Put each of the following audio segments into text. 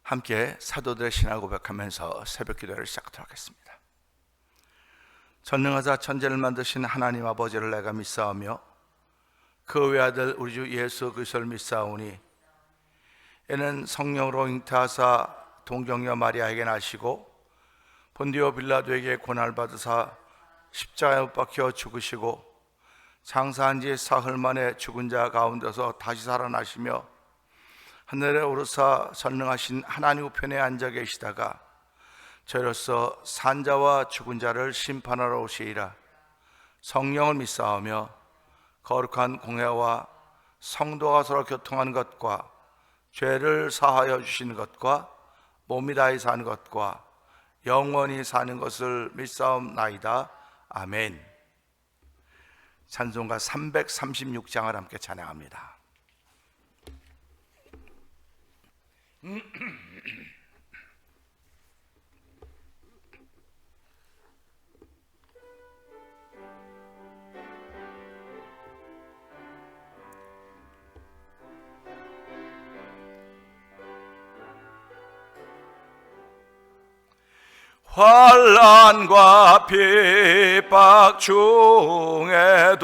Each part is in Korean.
함께 사도들의 신앙을 고백하면서 새벽 기도를 시작하도록 하겠습니다. 전능하사 천지를 만드신 하나님 아버지를 내가 믿사오며 그 외아들 우리 주 예수 그리스도를 믿사오니 이는 성령으로 잉태하사 동정녀 마리아에게 나시고 본디오 빌라도에게 고난을 받으사 십자가에 못 박혀 죽으시고 장사한 지 사흘 만에 죽은 자 가운데서 다시 살아나시며 하늘에 오르사 전능하신 하나님 우편에 앉아 계시다가 저로서 산자와 죽은 자를 심판하러 오시리라. 성령을 믿사오며 거룩한 공회와 성도가 서로 교통하는 것과 죄를 사하여 주시는 것과 몸이 다히 사는 것과 영원히 사는 것을 믿사옵나이다. 아멘. 찬송가 336장을 함께 찬양합니다. 환난과 핍박 중에도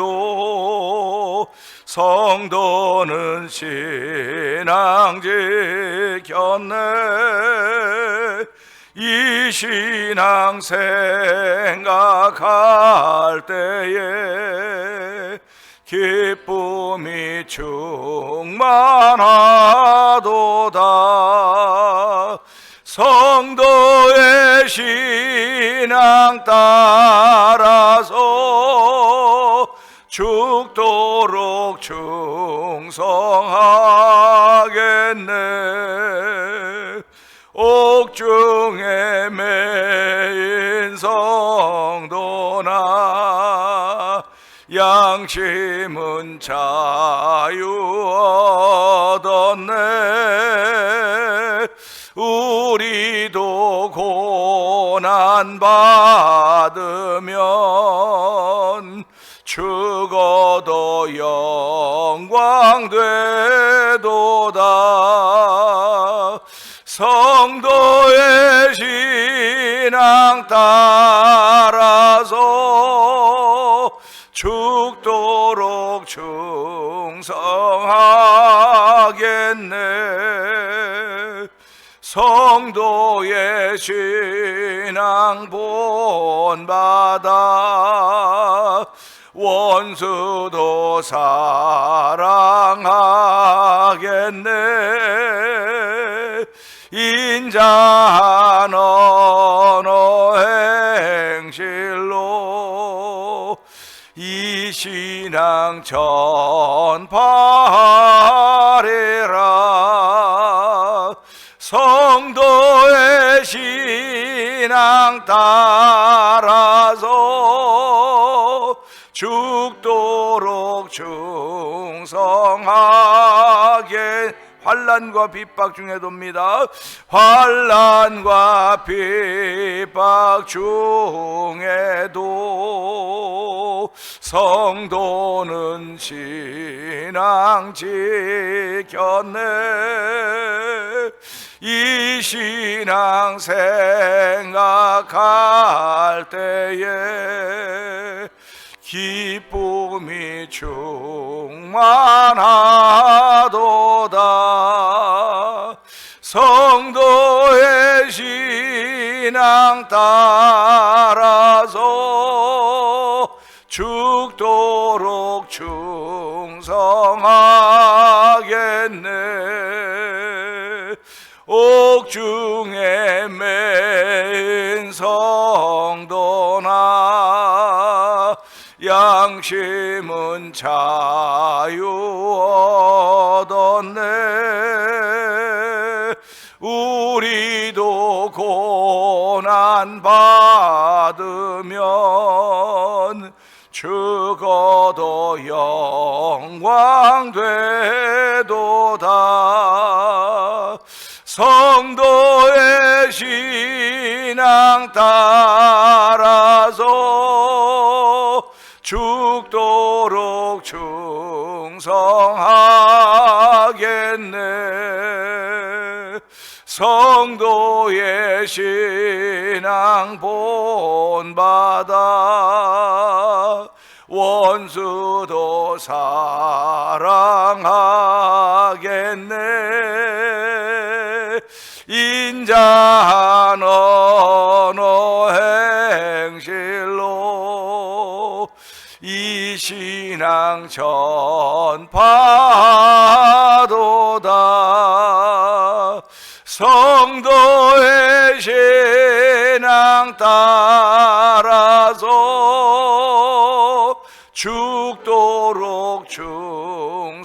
성도는 신앙 지켰네. 이 신앙 생각할 때에 기쁨이 충만하도다. 성도의 신앙 따라서 죽도록 충성하겠네. 옥중에 매인 성도나 양심은 자유 얻었네. 우리도 고난 받으면 죽어도 영광 되도다. 성도의 신앙 따라서 죽도록 충성하겠네. 성도의 신앙 본받아 원수도 사랑하겠네. 인자한 언어 행실로 이 신앙 전파하리라. 성도의 신앙 따라서 죽도록 충성하게. 환난과 핍박 중에도입니다. 환난과 핍박 중에도 성도는 신앙 지켰네. 이 신앙 생각할 때에 기쁨이 충만하도다. 성도의 신앙 따라서 죽도록 충성하겠네. 옥중에 매인 성도나 양심은 자유 얻었네. 우리도 고난 받으면 죽어도 영광 되도다. 성도의 신앙 따라서 죽도록 충성하겠네. 성도의 신앙 본받아 원수도 사랑하겠네. 인자한 언어 행실로 이 신앙 전파도다. 성도의 신앙 따라서 죽도록 충성하게.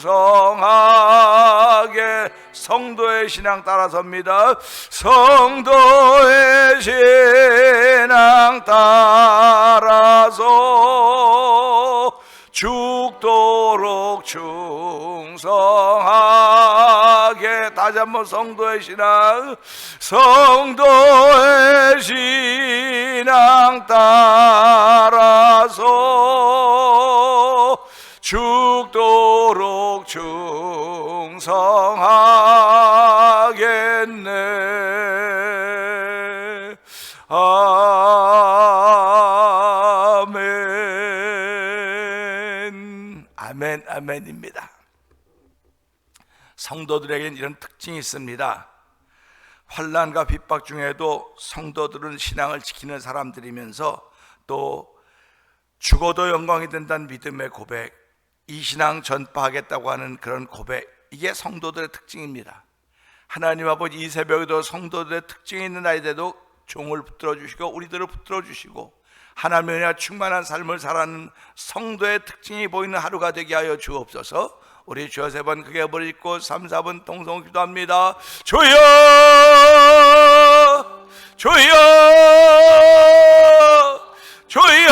성도의 신앙 따라서입니다. 성도의 신앙 따라서 죽도록 충성하게. 다시 한번 성도의 신앙, 성도의 신앙 따라서 죽도록 충성하겠네. 아멘. 아멘, 아멘입니다. 성도들에게는 이런 특징이 있습니다. 환난과 핍박 중에도 성도들은 신앙을 지키는 사람들이면서 또 죽어도 영광이 된다는 믿음의 고백, 이 신앙 전파하겠다고 하는 그런 고백, 이게 성도들의 특징입니다. 하나님 아버지, 이 새벽에도 성도들의 특징이 있는 날에도 종을 붙들어 주시고 우리들을 붙들어 주시고 하나님의 은혜와 충만한 삶을 살아가는 성도의 특징이 보이는 하루가 되게 하여 주옵소서. 우리 주여 세 번 크게 부르짖고 3, 4분 동성 기도합니다. 주여, 주여, 주여.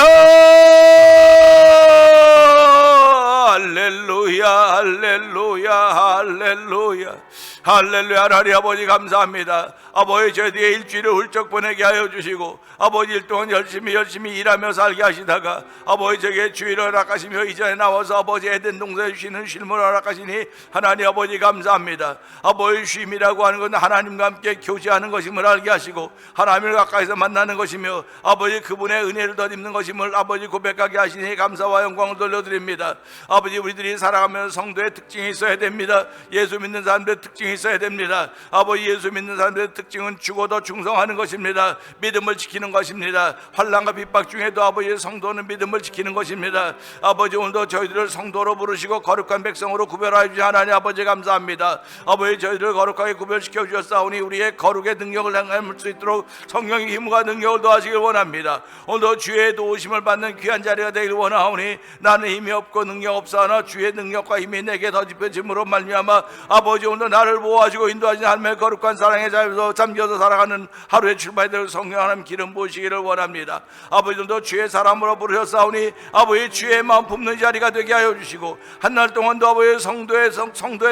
할렐루야, 할렐루야, 할렐루야, 할렐루야. 하나님 아버지 감사합니다. 아버지, 저희들의 일주일을 훌쩍 보내게 하여 주시고 아버지 일 동안 열심히 일하며 살게 하시다가 아버지 저에게 주의를 허락하시며 이전에 나와서 아버지 에덴 동산에 주시는 쉼을 허락하시니 하나님 아버지 감사합니다. 아버지 쉼이라고 하는 것은 하나님과 함께 교제하는 것임을 알게 하시고 하나님을 가까이서 만나는 것이며 아버지 그분의 은혜를 덧입는 것임을 아버지 고백하게 하시니 감사와 영광을 돌려드립니다. 아버지, 우리들이 살아가면서 성도의 특징이 있어야 됩니다. 예수 믿는 사람들의 특징이 있어야 됩니다. 아버지, 예수 믿는 사람들의 특징은 죽어도 충성하는 것입니다. 믿음을 지키는 것입니다. 환난과 핍박 중에도 아버지의 성도는 믿음을 지키는 것입니다. 아버지, 오늘도 저희들을 성도로 부르시고 거룩한 백성으로 구별하여 주신 하나님 아버지 감사합니다. 아버지, 저희들을 거룩하게 구별시켜 주셨사오니 우리의 거룩의 능력을 행할 수 있도록 성령의 힘과 능력을 더하시길 원합니다. 오늘도 주의 도우심을 받는 귀한 자리가 되길 원하오니 나는 힘이 없고 능력 없사오나 주의 능력과 힘이 내게 더 집혀짐으로 말미암아 아버지, 오늘 나를 보호하시고 인도하신 하나님의 거룩한 사랑의 자리에서 잠겨서 살아가는 하루의 출발이 될 성령 하나님 기름 부으시기를 원합니다. 아버지도 주의 사람으로 부르셨사오니 아버지 주의 마음 품는 자리가 되게 하여 주시고 한날 동안도 아버지 성도의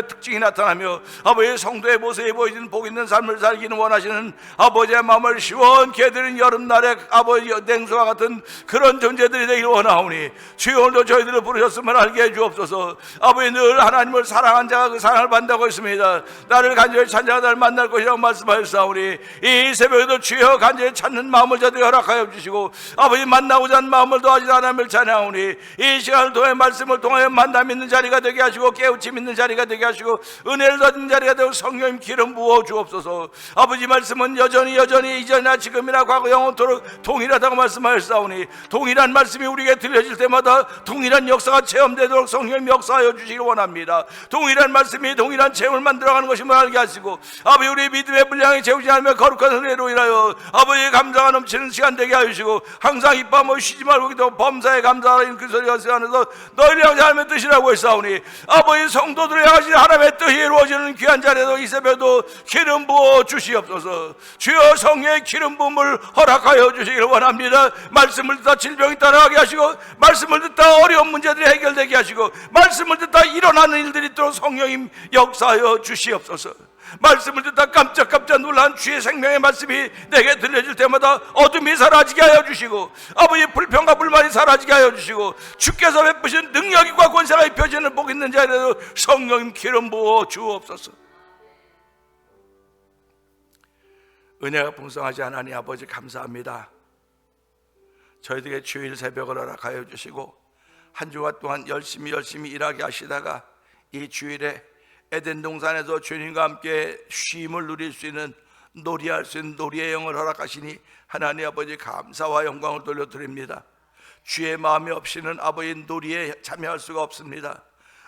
특징이 나타나며 아버지 성도의 모습이 보이는 복 있는 삶을 살기는 원하시는 아버지의 마음을 시원케 해드리는 여름날의 아버지 냉수와 같은 그런 존재들이 되기를 원하오니 주여, 오늘도 저희들을 부르셨음을 알게 해 주옵소서. 아버지, 늘 하나님을 사랑한 자가 그 사랑을 받는다고 했습니다. 나를 간절히 찾는 자를 만날 것이라고 말씀하셨사오니 이 새벽에도 주여 간절히 찾는 마음을 저들에게 허락하여 주시고 아버지 만나고자 하는 마음을 더하신 하나님을 찬양하오니 이 시간을 통해 말씀을 통하여 만남 있는 자리가 되게 하시고 깨우침 있는 자리가 되게 하시고 은혜를 얻는 자리가 되고 성령님 기름 부어 주옵소서. 아버지, 말씀은 여전히 이전이나 지금이나 과거 영원토록 동일하다고 말씀하셨사오니 동일한 말씀이 우리에게 들려질 때마다 동일한 역사가 체험되도록 성령님 역사하여 주시기 원합니다. 동일한 말씀이 동일한 체험을 만들어가는 것임을 알게 하시고 아버지, 우리 믿음의 분량이 채우지 않으며 거룩한 은혜로 인하여 아버지의 감사가 넘치는 시간 되게 하시고 항상 이밤을 쉬지 말고 기도 범사에 감사하는 그 소리가 안에서 너희를 향해 하나님의 뜻이라고 했사오니 아버지, 성도들을 향하신 하나님의 뜻이 이루어지는 귀한 자리에도 이 새벽에도 기름 부어 주시옵소서. 주여, 성령의 기름 부음을 허락하여 주시기를 원합니다. 말씀을 듣다 질병이 따라가게 하시고 말씀을 듣다 어려운 문제들이 해결되게 하시고 말씀을 듣다 일어나는 일들이 있도록 성령님 역사하여 주시옵소서. 말씀을 듣다 깜짝 놀란 주의 생명의 말씀이 내게 들려질 때마다 어둠이 사라지게 하여 주시고 아버지 불평과 불만이 사라지게 하여 주시고 주께서 베푸신 능력과 권세가 입혀지는 복 있는 자리에도 성령님 기름 부어 주옵소서. 은혜가 풍성하지 하나님 아버지 감사합니다. 저희들에게 주일 새벽을 허락하여 주시고 한 주간 동안 열심히 일하게 하시다가 이 주일에 에덴 동산에서 주님과 함께 쉼을 누릴 수 있는, 놀이할 수 있는 놀이의 영을 허락하시니 하나님 아버지 감사와 영광을 돌려드립니다. 주의 마음이 없이는 아버지 놀이에 참여할 수가 없습니다.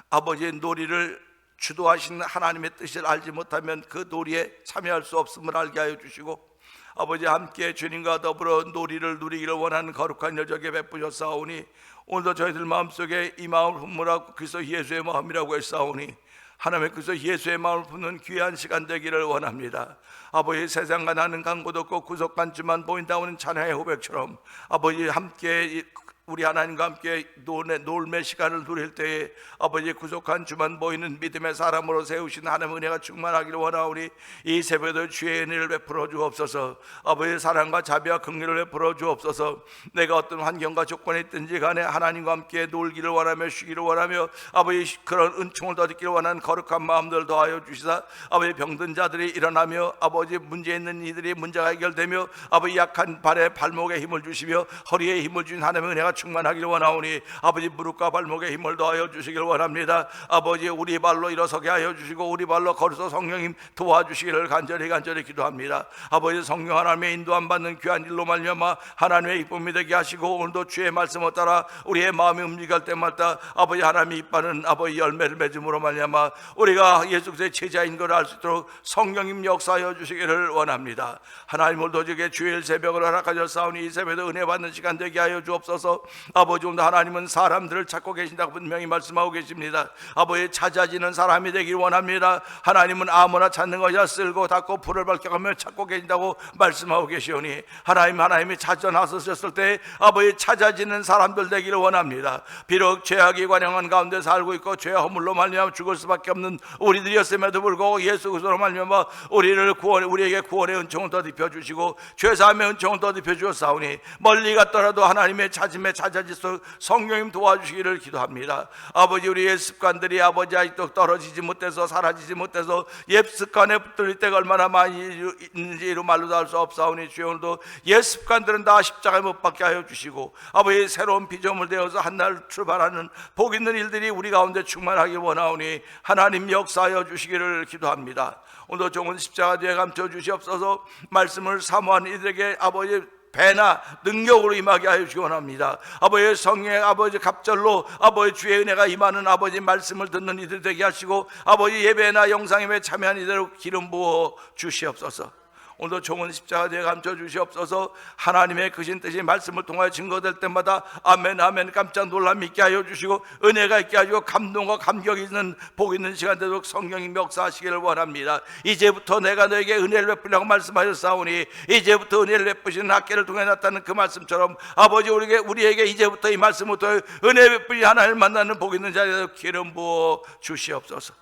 아버지의 놀이를 주도하시는 하나님의 뜻을 알지 못하면 그 놀이에 참여할 수 없음을 알게 하여 주시고, 아버지 함께 주님과 더불어 놀이를 누리기를 원하는 거룩한 여정에 베푸셨사오니 오늘도 저희들 마음속에 이 마음을 품으라고 그리스도 예수의 마음이라고 했사오니 하나님의 그리스도 예수의 마음을 품는 귀한 시간 되기를 원합니다. 아버지 세상과 나는 강고도 없고 구속한 주만 보인다오는 찬양의 호백처럼 아버지 함께 우리 하나님과 함께 놀매 시간을 누릴 때에 아버지의 구속한 주만 보이는 믿음의 사람으로 세우신 하나님의 은혜가 충만하기를 원하오니 이 새벽에도 주의 은혜를 베풀어 주옵소서. 아버지의 사랑과 자비와 긍휼을 베풀어 주옵소서. 내가 어떤 환경과 조건에 있든지 간에 하나님과 함께 놀기를 원하며 쉬기를 원하며 아버지 그런 은총을 더 얻기를 원하는 거룩한 마음들 더하여 주시사 아버지 병든 자들이 일어나며 아버지 문제 있는 이들이 문제가 해결되며 아버지 약한 발목에 힘을 주시며 허리에 힘을 주신 하나님의 은혜가 충만하기를 원하오니 아버지 무릎과 발목에 힘을 더하여 주시기를 원합니다. 아버지 우리 발로 일어서게 하여 주시고 우리 발로 걸어서 성령님 도와주시기를 간절히 기도합니다. 아버지 성령 하나님의 인도함 받는 귀한 일로 말미암아 하나님의 기쁨이 되게 하시고 오늘도 주의 말씀을 따라 우리의 마음이 움직일 때마다 아버지 하나님이 이빠는 아버지 열매를 맺음으로 말미암아 우리가 예수 그리스도의 제자인 걸 알 수 있도록 성령님 역사하여 주시기를 원합니다. 하나님 오늘도 저에게 주일 새벽을 허락하셨사오니 이 새벽에도 은혜 받는 시간 되게 하여 주옵소서. 아버지 오늘 하나님은 사람들을 찾고 계신다고 분명히 말씀하고 계십니다. 아버지 찾아지는 사람이 되길 원합니다. 하나님은 아무나 찾는 것이야 쓸고 닫고 불을 밝혀가며 찾고 계신다고 말씀하고 계시오니 하나님이 찾아 나서셨을 때 아버지 찾아지는 사람들 되기를 원합니다. 비록 죄악이 관영한 가운데 살고 있고 죄 허물로 말미암아 죽을 수밖에 없는 우리들이었음에도 불구하고 예수 그리스도로 말미암아 우리에게 구원의 은총을 더입혀 주시고 죄사함의 은총을 더입혀 주었사오니 멀리 갔더라도 하나님의 찾음에 찾아질 수 성령님 도와주시기를 기도합니다. 아버지 우리의 습관들이 아버지 아직도 떨어지지 못해서 사라지지 못해서 옛 습관에 붙들 때가 얼마나 많이 있는지 이루 말로도 할 수 없사오니 주여 오늘도 옛 습관들은 다 십자가에 못 박게 하여 주시고 아버지 새로운 피조물 되어서 한날 출발하는 복 있는 일들이 우리 가운데 충만하기 원하오니 하나님 역사하여 주시기를 기도합니다. 오늘도 종은 십자가 뒤에 감춰 주시옵소서. 말씀을 사모하는 이들에게 아버지 배나 능력으로 임하게 하여 주시기 원합니다. 아버지의 성령의 아버지 갑절로 아버지 주의 은혜가 임하는 아버지 말씀을 듣는 이들 되게 하시고 아버지 예배나 영상예배에 참여한 이대로 기름 부어 주시옵소서. 오늘도 종은 십자가 뒤에 감춰 주시옵소서. 하나님의 크신 뜻이 말씀을 통하여 증거될 때마다 아멘 깜짝 놀람 있게 하여 주시고 은혜가 있게 하시고 감동과 감격이 있는 복 있는 시간 되도록 성령이 역사하시기를 원합니다. 이제부터 내가 너에게 은혜를 베푸려고 말씀하셨사오니 이제부터 은혜를 베푸시는 학계를 통해 나타나는 그 말씀처럼 아버지 우리에게 이제부터 이 말씀부터 은혜 베푸시 하나님을 만나는 복 있는 자리에 기름 부어 주시옵소서.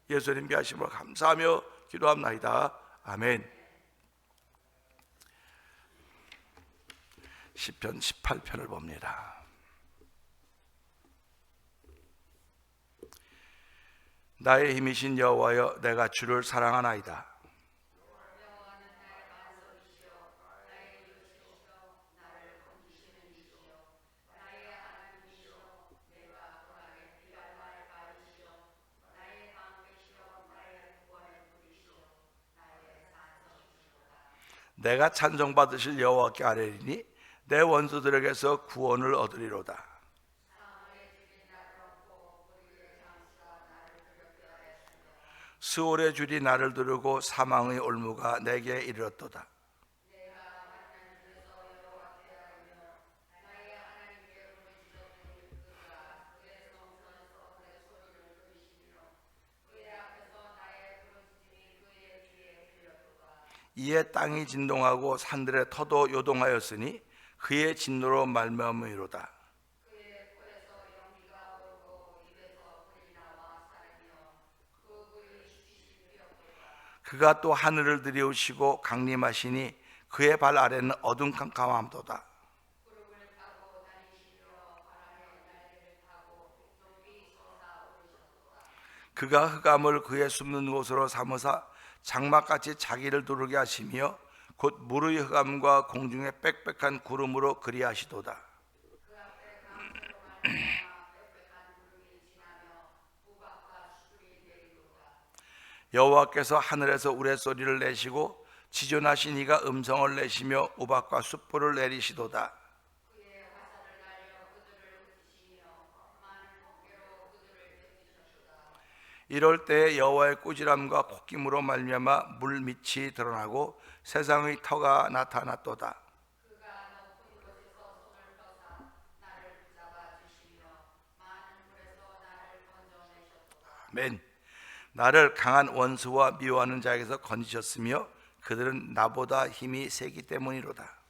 예수님께 하심으로 감사하며 기도합나이다. 아멘. 시편 18편을 봅니다. 나의 힘이신 여호와여 내가 주를 사랑하나이다. 내가 찬송받으실 여호와께 아뢰리니 내 원수들에게서 구원을 얻으리로다. 스올의 줄이 나를 두르고 사망의 올무가 내게 이르렀도다. 이에 땅이 진동하고 산들의 터도 요동하였으니 그의 진노로 말미암음이로다. 그가 또 하늘을 들이우시고 강림하시니 그의 발 아래는 어둠캄캄함도다. 그가 흑암을 그의 숨는 곳으로 삼으사 장막같이 자기를 두르게 하시며 곧 물의 흑암과 공중의 빽빽한 구름으로 그리하시도다. 여호와께서 하늘에서 우레소리를 내시고 지존하신 이가 음성을 내시며 우박과 숯불을 내리시도다. 이럴 때에 여호와의 꾸지람과 콧김으로 말미암아 물밑이 드러나고 세상의 터가 나타났도다. 아멘. 나를 강한 원수와 미워하는 자에게서 건지셨으며 그들은 나보다 힘이 세기 때문이로다.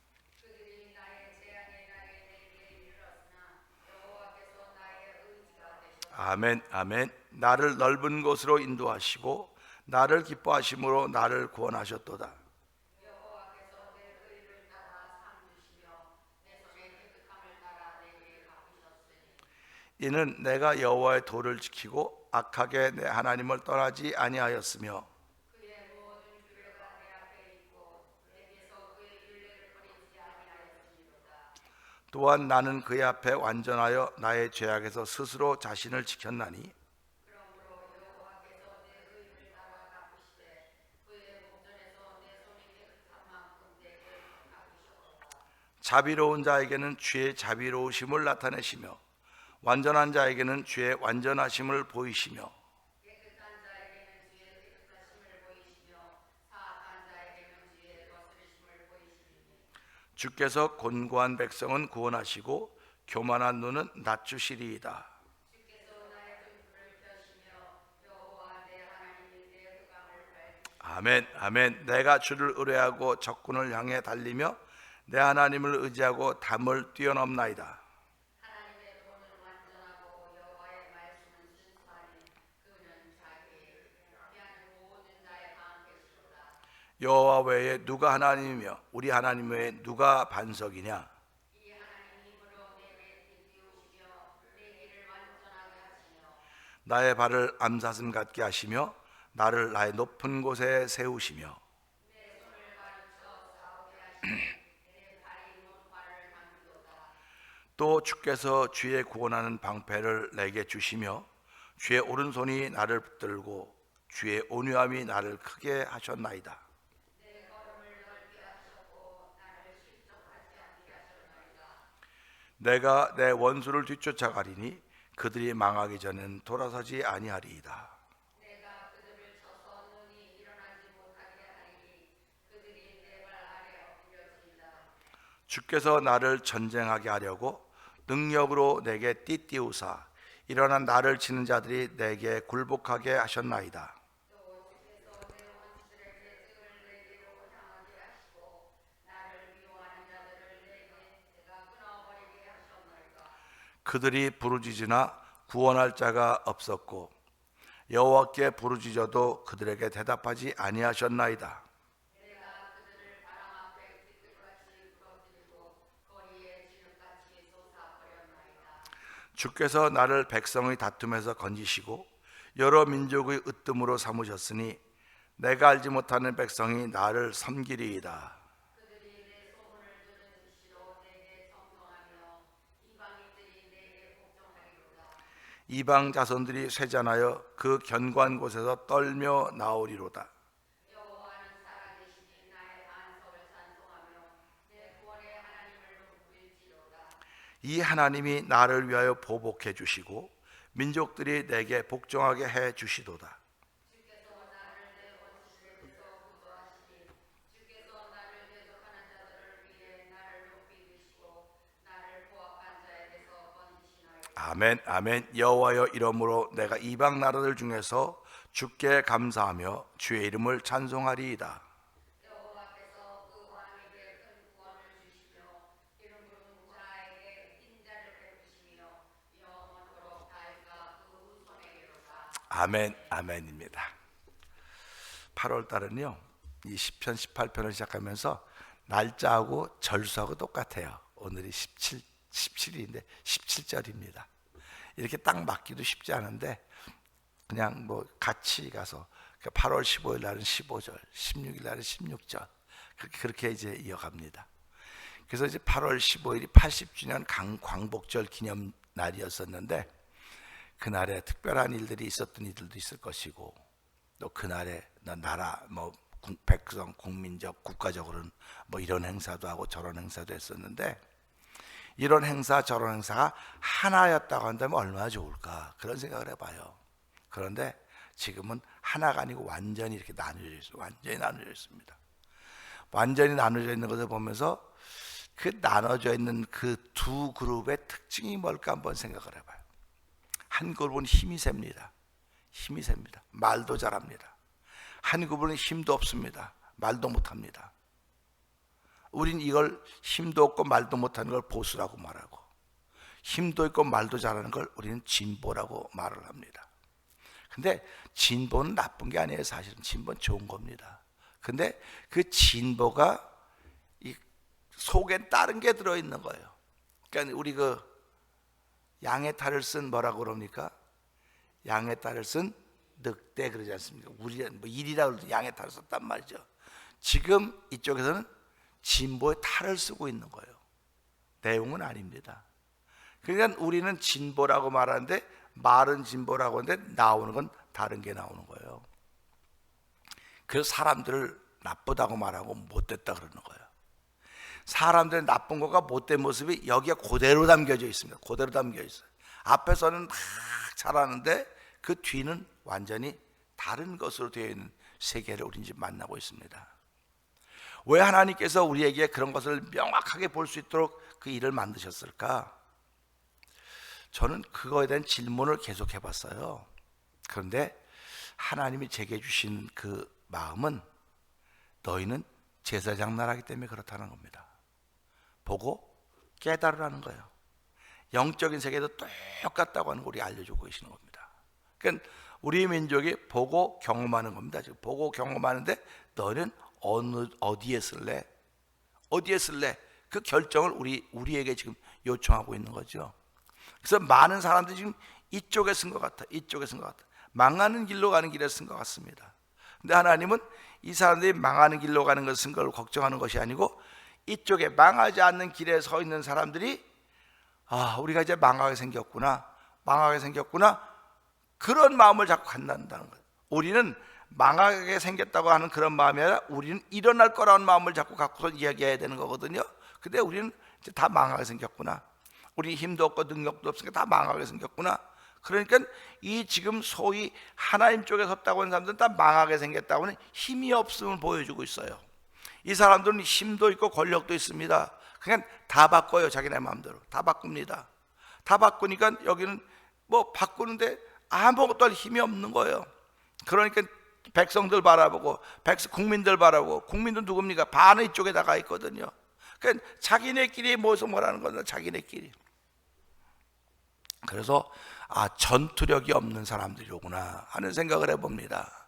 아멘, 아멘. 나를 넓은 곳으로 인도하시고 나를 기뻐하심으로 나를 구원하셨도다. 이는 내가 여호와의 도를 지키고 악하게 내 하나님을 떠나지 아니하였으며 또한 나는 그의 앞에 완전하여 나의 죄악에서 스스로 자신을 지켰나니 자비로운 자에게는 주의 자비로우심을 나타내시며 완전한 자에게는 주의 완전하심을 보이시며 주께서 곤고한 백성은 구원하시고 교만한 눈은 낮추시리이다. 아멘, 아멘. 내가 주를 의뢰하고 적군을 향해 달리며 내 하나님을 의지하고 담을 뛰어넘나이다. 여호와 외에 누가 하나님이며 우리 하나님 외에 누가 반석이냐? 나의 발을 암사슴 같게 하시며 나를 나의 높은 곳에 세우시며 또 주께서 주의 구원하는 방패를 내게 주시며 주의 오른손이 나를 붙들고 주의 온유함이 나를 크게 하셨나이다. 내가 내 원수를 뒤쫓아가리니 그들이 망하기 전엔 돌아서지 아니하리이다. 주께서 나를 전쟁하게 하려고 능력으로 내게 띠띠우사 일어난 나를 치는 자들이 내게 굴복하게 하셨나이다. 그들이 부르짖으나 구원할 자가 없었고 여호와께 부르짖어도 그들에게 대답하지 아니하셨나이다. 주께서 나를 백성의 다툼에서 건지시고 여러 민족의 으뜸으로 삼으셨으니 내가 알지 못하는 백성이 나를 섬기리이다. 이방 자손들이 쇠잔하여 그 견고한 곳에서 떨며 나오리로다. 이 하나님이 나를 위하여 보복해 주시고 민족들이 내게 복종하게 해 주시도다. 아멘, 아멘. 여호와여, 이러므로 내가 이방 나라들 중에서 주께 감사하며 주의 이름을 찬송하리이다. 아멘, 아멘입니다. 8월 달은요, 이 10편, 18편을 시작하면서 날짜하고 절수하고 똑같아요. 오늘이 17일인데 17절입니다. 이렇게 딱 맞기도 쉽지 않은데 그냥 뭐 같이 가서 8월 15일 날은 15절, 16일 날은 16절 그렇게 이제 이어갑니다. 그래서 이제 8월 15일이 80주년 광복절 기념 날이었었는데, 그날에 특별한 일들이 있었던 이들도 있을 것이고, 또 그날에 나라 백성 국민적 국가적으로는 이런 행사도 하고 저런 행사도 했었는데, 이런 행사 저런 행사가 하나였다고 한다면 얼마나 좋을까, 그런 생각을 해봐요. 그런데 지금은 하나가 아니고 완전히 이렇게 나눠져 있어요. 완전히 나눠져 있습니다. 완전히 나눠져 있는 것을 보면서 그 나눠져 있는 그 두 그룹의 특징이 뭘까 한번 생각을 해봐요. 한 그룹은 힘이 셉니다. 힘이 셉니다. 말도 잘합니다. 한 그룹은 힘도 없습니다. 말도 못합니다. 우린 이걸 힘도 없고 말도 못하는 걸 보수라고 말하고, 힘도 있고 말도 잘하는 걸 우리는 진보라고 말을 합니다. 근데 진보는 나쁜 게 아니에요. 사실은 진보는 좋은 겁니다. 근데 그 진보가 이 속엔 다른 게 들어있는 거예요. 그러니까 우리 그 양의 탈을 쓴 뭐라고 그럽니까? 양의 탈을 쓴 늑대 그러지 않습니까? 우리가 일이라고 해도 양의 탈을 썼단 말이죠. 지금 이쪽에서는 진보의 탈을 쓰고 있는 거예요. 내용은 아닙니다. 그러니까 우리는 진보라고 말하는데, 말은 진보라고 하는데 나오는 건 다른 게 나오는 거예요. 그래서 사람들을 나쁘다고 말하고 못됐다 그러는 거예요. 사람들의 나쁜 것과 못된 모습이 여기에 그대로 담겨져 있습니다. 그대로 담겨 있어요. 앞에서는 막 잘하는데 그 뒤는 완전히 다른 것으로 되어 있는 세계를 우리는 지금 만나고 있습니다. 왜 하나님께서 우리에게 그런 것을 명확하게 볼 수 있도록 그 일을 만드셨을까? 저는 그거에 대한 질문을 계속 해봤어요. 그런데 하나님이 제게 주신 그 마음은, 너희는 제사장 나라기 때문에 그렇다는 겁니다. 보고 깨달으라는 거예요. 영적인 세계도 똑같다고 하는 걸 우리 알려주고 계시는 겁니다. 그러니까 우리 민족이 보고 경험하는 겁니다. 지금 보고 경험하는데, 너희는 어디에 쓸래? 어디에 쓸래? 그 결정을 우리에게 지금 요청하고 있는 거죠. 그래서 많은 사람들이 지금 이쪽에 쓴 것 같아. 이쪽에 쓴 것 같아. 망하는 길로 가는 길에 쓴 것 같습니다. 근데 하나님은 이 사람들이 망하는 길로 가는 것을 쓴 걸 걱정하는 것이 아니고, 이쪽에 망하지 않는 길에 서 있는 사람들이, 우리가 이제 망하게 생겼구나, 망하게 생겼구나, 그런 마음을 자꾸 갖는다는 거예요. 우리는 망하게 생겼다고 하는 그런 마음이 아니라, 우리는 일어날 거라는 마음을 자꾸 갖고서 이야기해야 되는 거거든요. 근데 우리는 이제 다 망하게 생겼구나, 우리 힘도 없고 능력도 없으니까 다 망하게 생겼구나. 그러니까 이 지금 소위 하나님 쪽에 섰다고 하는 사람들은 다 망하게 생겼다고 하는 힘이 없음을 보여주고 있어요. 이 사람들은 힘도 있고 권력도 있습니다. 그냥 다 바꿔요. 자기네 마음대로 다 바꿉니다. 다 바꾸니까 여기는 바꾸는데 아무것도 할 힘이 없는 거예요. 그러니까 백성들 바라보고, 국민들 바라보고, 국민들 누굽니까? 반은 이쪽에 다가 있거든요. 그러니까 자기네끼리 모여서 뭐라는 거냐, 자기네끼리. 그래서 전투력이 없는 사람들이로구나 하는 생각을 해봅니다.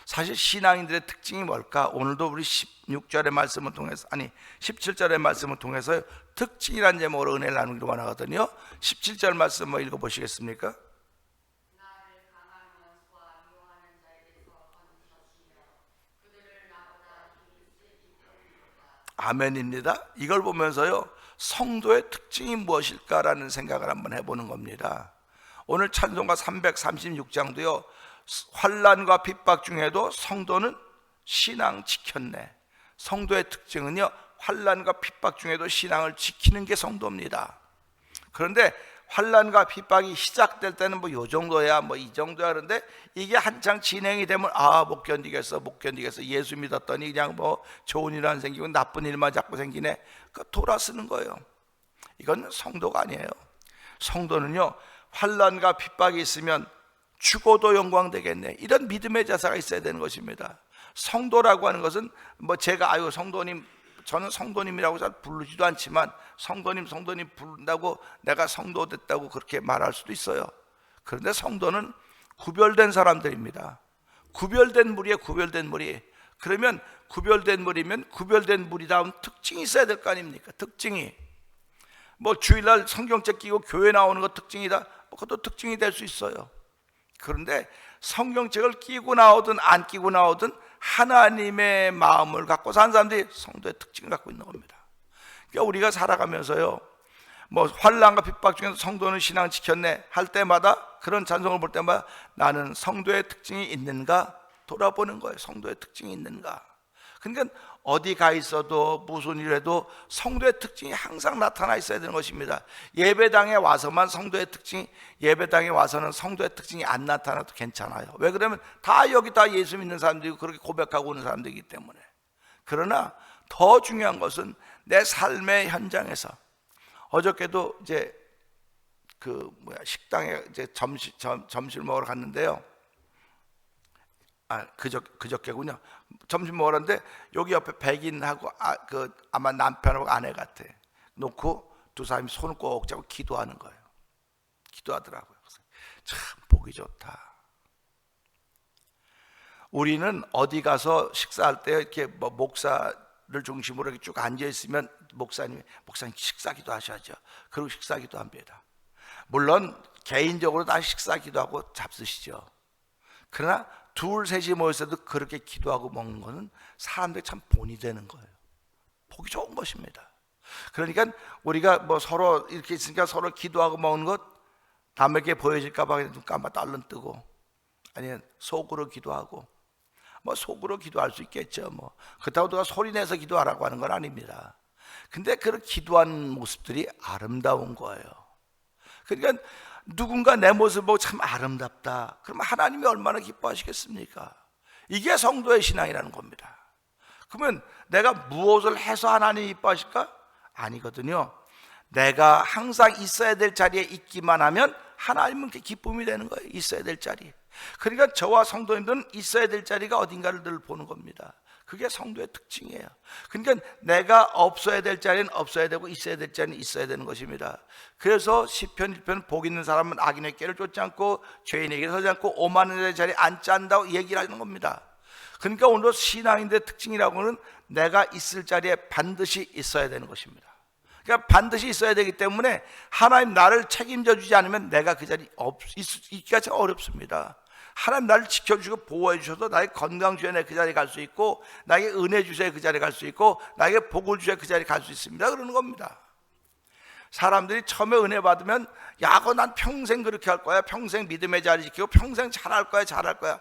사실 신앙인들의 특징이 뭘까? 오늘도 우리 16절의 말씀을 통해서, 17절의 말씀을 통해서 특징이라는 제목으로 은혜를 나누기로 원하거든요. 17절 말씀 읽어보시겠습니까? 아멘입니다. 이걸 보면서요, 성도의 특징이 무엇일까라는 생각을 한번 해보는 겁니다. 오늘 찬송가 336장도요, 환난과 핍박 중에도 성도는 신앙 지켰네. 성도의 특징은요, 환난과 핍박 중에도 신앙을 지키는 게 성도입니다. 그런데 환난과 핍박이 시작될 때는 요 정도야, 이 정도야. 그런데 이게 한창 진행이 되면 못 견디겠어, 못 견디겠어. 예수 믿었더니 그냥 좋은 일 안 생기고 나쁜 일만 자꾸 생기네. 돌아서는 거예요. 이건 성도가 아니에요. 성도는요, 환난과 핍박이 있으면 죽어도 영광 되겠네, 이런 믿음의 자세가 있어야 되는 것입니다. 성도라고 하는 것은 제가 성도님, 저는 성도님이라고 잘 부르지도 않지만, 성도님 부른다고 내가 성도 됐다고 그렇게 말할 수도 있어요. 그런데 성도는 구별된 사람들입니다. 구별된 무리에 구별된 무리. 그러면 구별된 무리면 구별된 무리다운 특징이 있어야 될 거 아닙니까? 특징이 주일날 성경책 끼고 교회 나오는 거 특징이다, 그것도 특징이 될 수 있어요. 그런데 성경책을 끼고 나오든 안 끼고 나오든 하나님의 마음을 갖고 사는 사람들이 성도의 특징을 갖고 있는 겁니다. 그러니까 우리가 살아가면서요, 뭐 환난과 핍박 중에서 성도는 신앙 지켰네 할 때마다, 그런 찬송을 볼 때마다 나는 성도의 특징이 있는가 돌아보는 거예요. 성도의 특징이 있는가. 그러니까 어디 가 있어도 무슨 일해도 성도의 특징이 항상 나타나 있어야 되는 것입니다. 예배당에 와서만 성도의 특징이, 예배당에 와서는 성도의 특징이 안 나타나도 괜찮아요. 왜 그러면 다 여기 다 예수 믿는 사람들이고 그렇게 고백하고 오는 사람들이기 때문에. 그러나 더 중요한 것은 내 삶의 현장에서, 어저께도 이제 식당에 이제 점심 먹으러 갔는데요. 그저께군요. 점심 먹으러는데 여기 옆에 백인하고 아마 남편하고 아내 같아 놓고 두 사람이 손을 꼭 잡고 기도하는 거예요. 기도하더라고요. 참 보기 좋다. 우리는 어디 가서 식사할 때 이렇게 뭐 목사를 중심으로 이렇게 쭉 앉아 있으면 목사님 식사 기도하셔야죠. 그리고 식사 기도합니다. 물론 개인적으로 다 식사 기도하고 잡수시죠. 그러나 둘 셋이 모였어도 그렇게 기도하고 먹는 것은 사람들이 참 본이 되는 거예요. 보기 좋은 것입니다. 그러니까 우리가 뭐 서로 이렇게 있으니까 서로 기도하고 먹는 것, 남에게 보여질까 봐 눈 감아 딸른 뜨고, 아니면 속으로 기도하고, 뭐 속으로 기도할 수 있겠죠. 뭐 그렇다고 누가 소리 내서 기도하라고 하는 건 아닙니다. 근데 그런 기도하는 모습들이 아름다운 거예요. 그러니까 누군가 내 모습 보고 참 아름답다, 그러면 하나님이 얼마나 기뻐하시겠습니까? 이게 성도의 신앙이라는 겁니다. 그러면 내가 무엇을 해서 하나님이 기뻐하실까? 아니거든요. 내가 항상 있어야 될 자리에 있기만 하면 하나님은 기쁨이 되는 거예요. 있어야 될 자리에. 그러니까 저와 성도님들은 있어야 될 자리가 어딘가를 늘 보는 겁니다. 그게 성도의 특징이에요. 그러니까 내가 없어야 될 자리는 없어야 되고 있어야 될 자리는 있어야 되는 것입니다. 그래서 시편 1편 복 있는 사람은 악인의 꾀를 쫓지 않고 죄인에게 서지 않고 오만한 자리에 앉지 않는다고 얘기를 하는 겁니다. 그러니까 오늘 신앙인들의 특징이라고는 내가 있을 자리에 반드시 있어야 되는 것입니다. 그러니까 반드시 있어야 되기 때문에 하나님 나를 책임져 주지 않으면 내가 그 자리에 있기가 참 어렵습니다. 하나님 나를 지켜주시고 보호해 주셔서 나의 건강 주셔야 그 자리에 갈 수 있고, 나에게 은혜 주셔야 그 자리에 갈 수 있고, 나에게 복을 주셔야 그 자리에 갈 수 있습니다. 그러는 겁니다. 사람들이 처음에 은혜 받으면 그거 난 평생 그렇게 할 거야, 평생 믿음의 자리 지키고 평생 잘할 거야, 잘할 거야.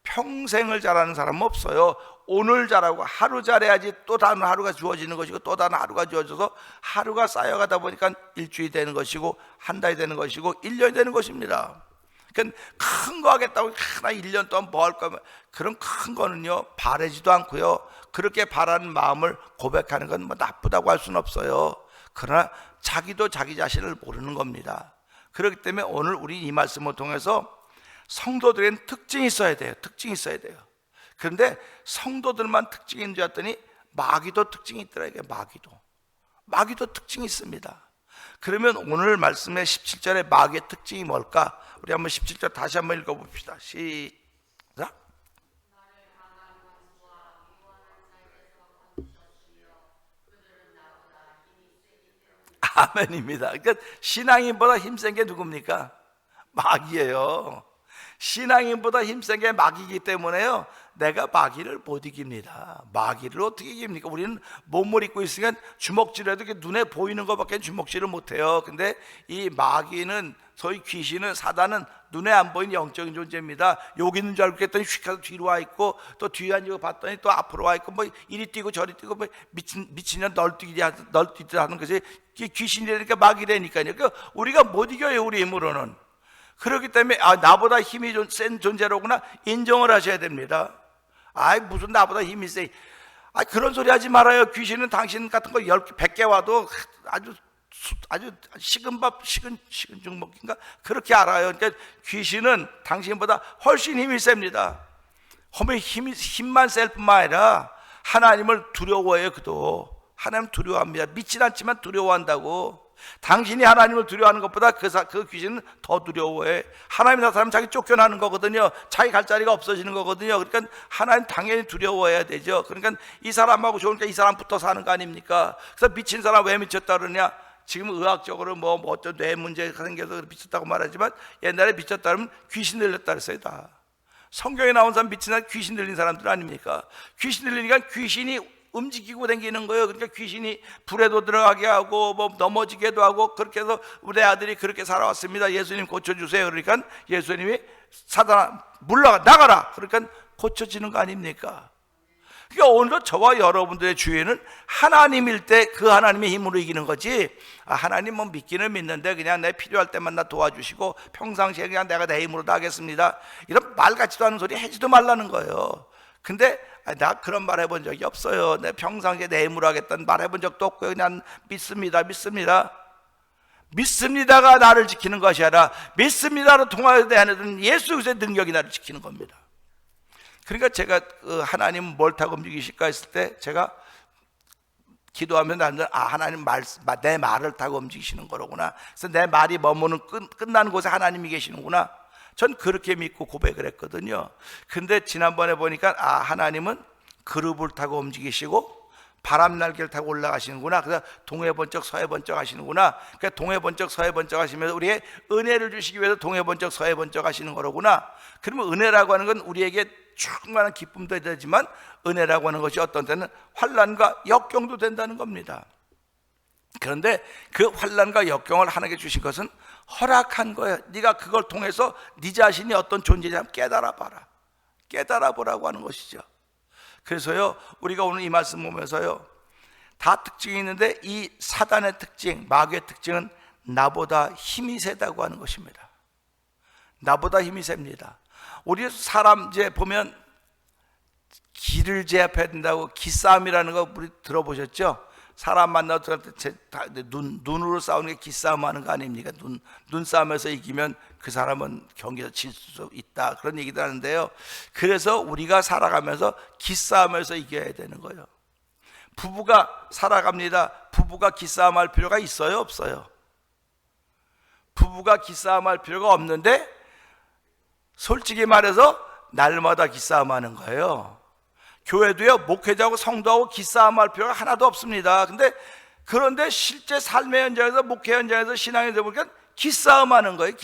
평생을 잘하는 사람은 없어요. 오늘 잘하고 하루 잘해야지 또 다른 하루가 주어지는 것이고, 또 다른 하루가 주어져서 하루가 쌓여가다 보니까 일주일이 되는 것이고, 한 달이 되는 것이고, 1년이 되는 것입니다. 그러니까 큰 거 하겠다고 나 1년 동안 뭐 할 거면, 그런 큰 거는요 바라지도 않고요, 그렇게 바라는 마음을 고백하는 건 뭐 나쁘다고 할 수는 없어요. 그러나 자기도 자기 자신을 모르는 겁니다. 그렇기 때문에 오늘 우리 이 말씀을 통해서 성도들에겐 특징이 있어야 돼요. 특징이 있어야 돼요. 그런데 성도들만 특징이 있는 줄 알았더니 마귀도 특징이 있더라고요. 마귀도 특징이 있습니다. 그러면 오늘 말씀의 17절의 마귀의 특징이 뭘까? 우리 한번 17절 다시 한번 읽어봅시다. 시작. 아멘입니다. 그러니까 신앙인보다 힘센 게 누굽니까? 마귀예요. 신앙인보다 힘센 게 마귀이기 때문에요, 내가 마귀를 못 이깁니다. 마귀를 어떻게 이깁니까? 우리는 몸을 입고 있으니까 주먹질해도 눈에 보이는 것밖에 주먹질을 못해요. 근데 이 마귀는, 소위 귀신은, 사단은 눈에 안 보이는 영적인 존재입니다. 여기 있는 줄 알고 했더니 휙 해서 뒤로 와 있고, 또 뒤에 앉고 봤더니 또 앞으로 와 있고, 뭐 이리 뛰고 저리 뛰고, 뭐 미친년 널뛰기 하는 것이 귀신이라니까, 마귀라니까요. 그러니까 우리가 못 이겨요, 우리 힘으로는. 그렇기 때문에 나보다 힘이 센 존재로구나 인정을 하셔야 됩니다. 무슨 나보다 힘이 세, 그런 소리 하지 말아요. 귀신은 당신 같은 거 10개 100개 와도 아주 식은 밥 식은 죽 먹긴가 그렇게 알아요. 그러니까 귀신은 당신보다 훨씬 힘이 셉니다. 힘만 셀 뿐만 아니라 하나님을 두려워해요. 그도 하나님 두려워합니다. 믿진 않지만 두려워한다고. 당신이 하나님을 두려워하는 것보다 그 귀신은 더 두려워해. 하나님 나타나면 자기 쫓겨나는 거거든요. 자기 갈 자리가 없어지는 거거든요. 그러니까 하나님 당연히 두려워해야 되죠. 그러니까 이 사람하고 좋으니까 이 사람부터 사는 거 아닙니까? 그래서 미친 사람 왜 미쳤다 그러냐? 지금 의학적으로 뭐 어떤 뇌 문제가 생겨서 미쳤다고 말하지만, 옛날에 미쳤다 그러면 귀신 들렸다 그랬어요. 다 성경에 나온 사람 미친 사람 귀신 들린 사람들 아닙니까? 귀신 들리니까 귀신이 움직이고 다니는 거예요. 그러니까 귀신이 불에도 들어가게 하고 뭐 넘어지게도 하고, 그렇게 해서 우리 아들이 그렇게 살아왔습니다. 예수님 고쳐주세요. 그러니까 예수님이 사단아 물러가 나가라, 그러니까 고쳐지는 거 아닙니까? 그러니까 오늘도 저와 여러분들의 주인은 하나님일 때 그 하나님의 힘으로 이기는 거지, 하나님 뭐 믿기는 믿는데 그냥 내 필요할 때만 나 도와주시고 평상시에 그냥 내가 내 힘으로 다 하겠습니다, 이런 말 같지도 않은 소리 하지도 말라는 거예요. 근데 나 그런 말 해본 적이 없어요. 내 평상시에 내 힘으로 하겠다는 말 해본 적도 없고요. 그냥 믿습니다가 나를 지키는 것이 아니라 믿습니다로 통하여 대하는 예수 그리스도의 능력이 나를 지키는 겁니다. 그러니까 제가 하나님 뭘 타고 움직이실까 했을 때 제가 기도하면 나는 하나님 내 말을 타고 움직이시는 거로구나. 그래서 내 말이 머무는 끝나는 곳에 하나님이 계시는구나. 전 그렇게 믿고 고백을 했거든요. 근데 지난번에 보니까 하나님은 그룹을 타고 움직이시고 바람 날개를 타고 올라가시는구나. 그래서 동해 번쩍 서해 번쩍 하시는구나. 그러니까 동해 번쩍 서해 번쩍 하시면서 우리의 은혜를 주시기 위해서 동해 번쩍 서해 번쩍 하시는 거로구나. 그러면 은혜라고 하는 건 우리에게 충만한 기쁨도 되지만 은혜라고 하는 것이 어떤 때는 환난과 역경도 된다는 겁니다. 그런데 그 환난과 역경을 하나님께 주신 것은 허락한 거예요. 네가 그걸 통해서 네 자신이 어떤 존재인지 깨달아 보라고 하는 것이죠. 그래서요, 우리가 오늘 이 말씀 보면서요, 다 특징이 있는데 이 사단의 특징, 마귀의 특징은 나보다 힘이 세다고 하는 것입니다. 나보다 힘이 셉니다. 우리 사람 이제 보면 기를 제압해야 된다고, 기싸움이라는 거 우리 들어보셨죠? 사람 만나서 눈으로 싸우는 게 기싸움 하는 거 아닙니까? 눈싸움에서 이기면 그 사람은 경기에서 질 수 있다, 그런 얘기도 하는데요. 그래서 우리가 살아가면서 기싸움에서 이겨야 되는 거예요. 부부가 살아갑니다. 부부가 기싸움할 필요가 있어요, 없어요? 부부가 기싸움할 필요가 없는데 솔직히 말해서 날마다 기싸움하는 거예요. 교회도요, 목회자하고 성도하고 기싸움할 필요가 하나도 없습니다. 그런데 실제 삶의 현장에서, 목회 현장에서, 신앙에서 보니까 기싸움하는 거예요.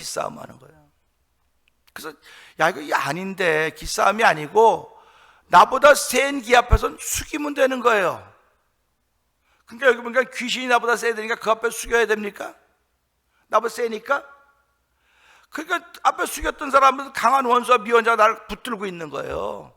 그래서 이거 아닌데, 기싸움이 아니고 나보다 센 기 앞에서는 숙이면 되는 거예요. 그러니까 여기 보니까 귀신이 나보다 세야 되니까 그 앞에 숙여야 됩니까? 나보다 세니까? 그러니까 앞에 숙였던 사람은 강한 원수와 미원자가 나를 붙들고 있는 거예요.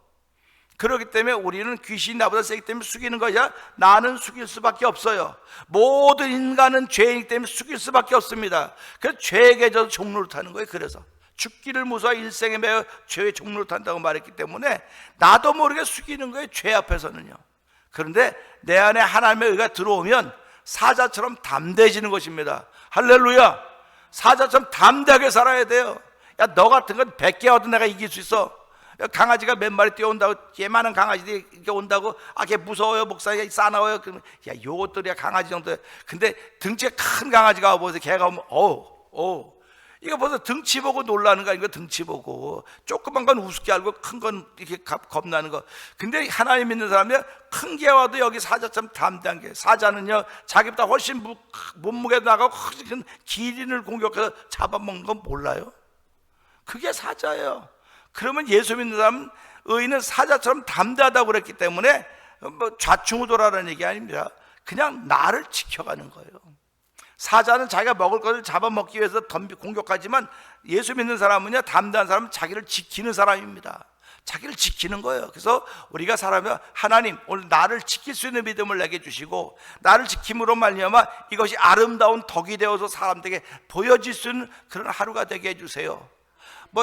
그렇기 때문에 우리는 귀신이 나보다 세기 때문에 숙이는 것이야, 나는 숙일 수밖에 없어요. 모든 인간은 죄이기 때문에 숙일 수밖에 없습니다. 그래서 죄에게 져서 종로를 타는 거예요. 그래서 죽기를 무서워 일생에 매여 죄의 종로를 탄다고 말했기 때문에 나도 모르게 숙이는 거예요, 죄 앞에서는요. 그런데 내 안에 하나님의 의가 들어오면 사자처럼 담대해지는 것입니다. 할렐루야. 사자처럼 담대하게 살아야 돼요. 너 같은 건 100개 얻어 내가 이길 수 있어. 강아지가 몇 마리 뛰어온다고, 얘만한 강아지들이 이렇게 온다고, 걔 무서워요, 목사님, 싸나워요. 그러면 요것들이야 강아지 정도. 근데 등치가 큰 강아지가 와보세요. 걔가 오면 이거 벌써 등치 보고 놀라는 거 아닌가? 등치 보고 조그만 건 우습게 알고 큰 건 이렇게 겁나는 거. 근데 하나님 믿는 사람은 큰 게 와도 여기 사자처럼 담대한 게, 사자는요 자기보다 훨씬 몸무게도 나가고 큰 기린을 공격해서 잡아먹는 건 몰라요? 그게 사자예요. 그러면 예수 믿는 사람은, 의인은 사자처럼 담대하다고 그랬기 때문에 좌충우돌하라는 얘기 아닙니다. 그냥 나를 지켜가는 거예요. 사자는 자기가 먹을 것을 잡아먹기 위해서 공격하지만 예수 믿는 사람은요, 담대한 사람은 자기를 지키는 사람입니다. 자기를 지키는 거예요. 그래서 우리가 살아가면 하나님 오늘 나를 지킬 수 있는 믿음을 내게 주시고, 나를 지킴으로 말미암아 이것이 아름다운 덕이 되어서 사람들에게 보여질 수 있는 그런 하루가 되게 해주세요.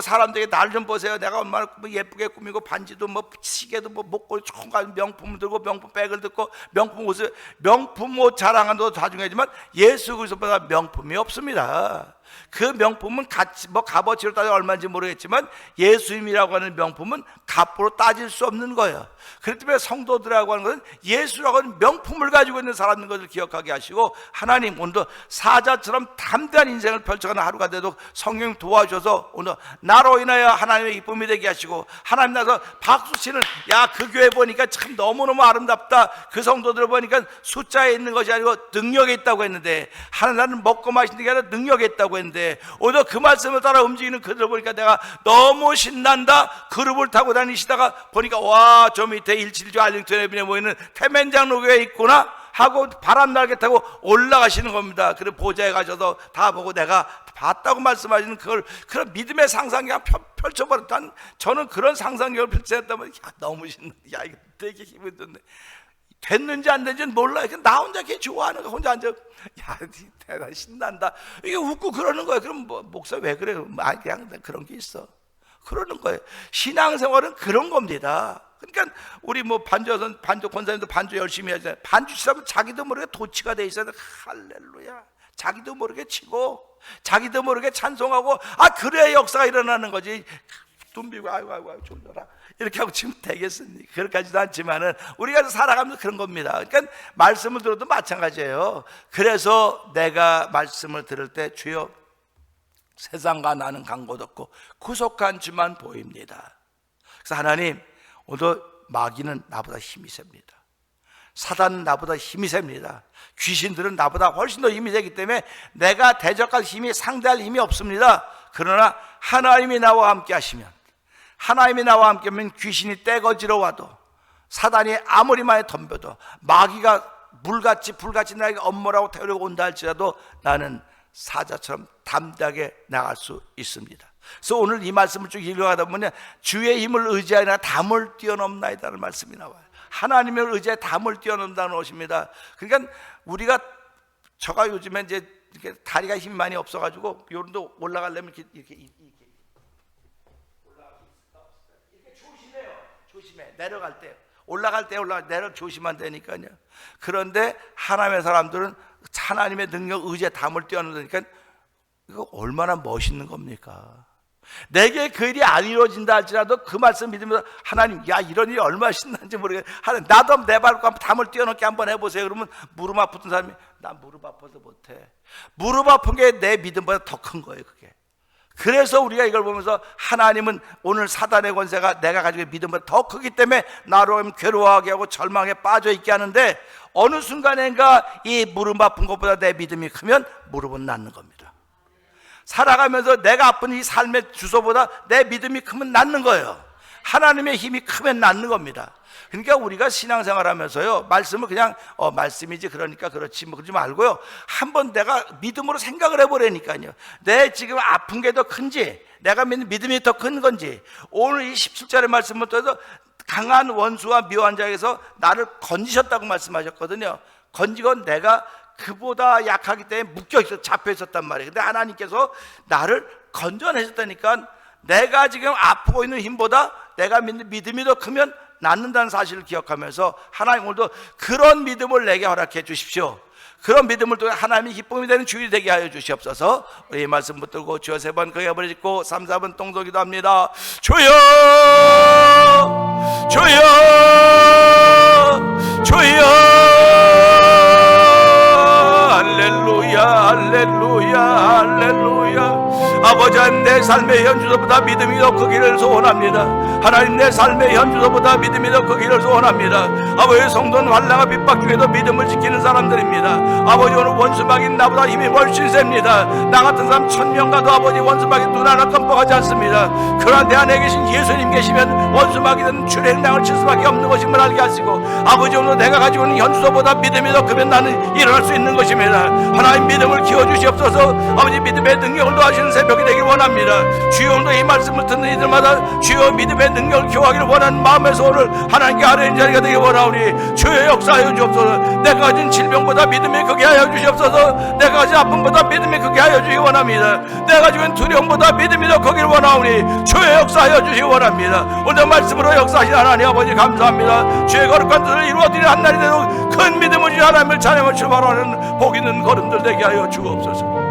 사람들에게 날 좀 보세요. 내가 얼마나 예쁘게 꾸미고 반지도 시계도 목걸이 총각 명품을 들고 명품 백을 듣고 명품 옷을, 명품 옷 자랑하는 것도 다 중요하지만 예수 그리스도보다 명품이 없습니다. 그 명품은 값어치로 따져 얼마인지 모르겠지만 예수님이라고 하는 명품은 값으로 따질 수 없는 거예요. 그렇기 때문에 성도들이라고 하는 것은 예수라고 하는 명품을 가지고 있는 사람인 것을 기억하게 하시고, 하나님 오늘도 사자처럼 담대한 인생을 펼쳐가는 하루가 되도록 성령 도와주셔서 오늘 나로 인하여 하나님의 기쁨이 되게 하시고, 하나님 나서 박수치는, 그 교회 보니까 참 너무너무 아름답다, 그 성도들을 보니까 숫자에 있는 것이 아니고 능력에 있다고 했는데, 하나님 나는 먹고 마시는 게 아니라 능력에 있다고 하려고 했는데 오늘 그 말씀을 따라 움직이는 그들을 보니까 내가 너무 신난다. 그룹을 타고 다니시다가 보니까 와, 저 밑에 177 알링턴에 모이는 태면장로교회에 있구나 하고 바람 날개 타고 올라가시는 겁니다. 그리고 보좌에 가셔서 다 보고 내가 봤다고 말씀하시는 그걸, 그런 믿음의 상상이 펼쳐버렸다. 저는 그런 상상력을 펼쳤다면 너무 신나. 야, 이거 되게 기분 좋네. 됐는지 안 됐는지는 몰라요. 나 혼자 걔 좋아하는 거 혼자 앉아. 야, 대단히 신난다. 이게 웃고 그러는 거예요. 그럼 뭐, 목사 왜 그래요? 그냥 그런 게 있어. 그러는 거예요. 신앙생활은 그런 겁니다. 그러니까 우리 뭐 반주 권사님도 반주 열심히 하잖아요. 반주 치라면 자기도 모르게 도치가 돼 있어야 돼. 할렐루야. 자기도 모르게 치고 자기도 모르게 찬송하고, 그래야 역사가 일어나는 거지. 둠비고 아이고 졸려라 이렇게 하고 지금 되겠습니까? 그렇게까지도 않지만은 우리가 살아가면서 그런 겁니다. 그러니까 말씀을 들어도 마찬가지예요. 그래서 내가 말씀을 들을 때 주여 세상과 나는 간 곳 없고 구속한 주만 보입니다. 그래서 하나님, 오늘 마귀는 나보다 힘이 셉니다. 사단은 나보다 힘이 셉니다. 귀신들은 나보다 훨씬 더 힘이 세기 때문에 내가 대적할 힘이, 상대할 힘이 없습니다. 그러나 하나님이 나와 함께 하시면, 하나님이 나와 함께 하면 귀신이 떼거지러 와도, 사단이 아무리 많이 덤벼도, 마귀가 물같이 불같이 나에게 엄몰하고 태우려고 온다 할지라도 나는 사자처럼 담대하게 나갈 수 있습니다. 그래서 오늘 이 말씀을 쭉 읽어가다 보면 주의 힘을 의지하나 담을 뛰어넘나이다라는 말씀이 나와요. 하나님을 의지해 담을 뛰어넘는다는 것입니다. 그러니까 우리가, 저가 요즘에 이제 이렇게 다리가 힘이 많이 없어가지고 요런도 올라가려면 이렇게 조심해요. 조심해. 내려갈 때 올라갈 때 내려 조심하면 되니까요. 그런데 하나님의 사람들은 하나님의 능력 의지에 담을 뛰어넘으니까 이거 얼마나 멋있는 겁니까? 내게 그 일이 안 이루어진다 할지라도 그 말씀 믿으면서 하나님, 야, 이런 일이 얼마나 신난지 모르겠어요. 하나님, 나도 내 밟고 담을 뛰어넘게 한번 해보세요. 그러면 무릎 아픈 사람이, 난 무릎 아파서 못해. 무릎 아픈 게 내 믿음보다 더 큰 거예요, 그게. 그래서 우리가 이걸 보면서 하나님은 오늘 사단의 권세가 내가 가지고 있는 믿음보다 더 크기 때문에 나로 하면 괴로워하게 하고 절망에 빠져 있게 하는데, 어느 순간인가 이 무릎 아픈 것보다 내 믿음이 크면 무릎은 낫는 겁니다. 살아가면서 내가 아픈 이 삶의 주소보다 내 믿음이 크면 낫는 거예요. 하나님의 힘이 크면 낫는 겁니다. 그러니까 우리가 신앙생활 하면서요, 말씀을 그냥 말씀이지 그러니까 그렇지 뭐 그러지 말고요, 한번 내가 믿음으로 생각을 해보라니까요. 내 지금 아픈 게 더 큰지, 내가 믿는 믿음이 더 큰 건지. 오늘 이 17절의 말씀부터 해서 강한 원수와 묘한 자에게서 나를 건지셨다고 말씀하셨거든요. 건지건 내가 그보다 약하기 때문에 묶여있어, 잡혀있었단 말이에요. 근데 하나님께서 나를 건져내셨다니까, 내가 지금 아프고 있는 힘보다 내가 믿는 믿음이 더 크면 낫는다는 사실을 기억하면서 하나님 오늘도 그런 믿음을 내게 허락해 주십시오. 그런 믿음을 통해 하나님이 기쁨이 되는 주일이 되게 하여 주시옵소서. 우리 이 말씀 붙들고 주여 3번 크게 한번 짓고 3, 4번 똥소기도 합니다. 주여 주여 주여, 할렐루야 할렐루야 할렐루야. 아버지, 내 삶의 현주소보다 믿음이 더 크기를 소원합니다. 하나님, 내 삶의 현주소보다 믿음이 더 크기를 소원합니다. 아버지, 성도는 환난과 핍박 중에도 믿음을 지키는 사람들입니다. 아버지, 오늘 원수막인 나보다 힘이 훨씬 셉니다. 나 같은 사람 1000명 가도 아버지 원수막이 눈 하나 깜빡하지 않습니다. 그러나 내 안에 계신 예수님 계시면 원수막이든 출행당을 칠 수밖에 없는 것임을 알게 하시고, 아버지, 오늘 내가 가지고 있는 현주소보다 믿음이 더 크면 나는 일어날 수 있는 것입니다. 하나님, 믿음을 키워주시옵소서. 아버지, 믿음의 능력을 더하시는 새벽이 되길 원합니다. 주여, 오늘도 이 말씀을 듣는 이들마다 주여 믿음의 능력을 키워하기를 원하는 마음에서 오늘 하나님께 아뢰는 자리가 되길 원하오니 주여 역사하여 주옵소서. 내가 가진 질병보다 믿음이 크게 하여 주시옵소서. 내가 가진 아픔보다 믿음이 크게 하여 주시기 원합니다. 내가 가지고 있는 두려움보다 믿음이 더 크기를 원하오니 주여 역사하여 주시기 원합니다. 오늘 말씀으로 역사하신 하나님 아버지 감사합니다. 주의 거룩한 뜻을 이루어드리는 한날이 되도록 큰 믿음을 주신 하나님을 찬양을 출발하는 복 있는 걸음들 되게 하여 주옵소서.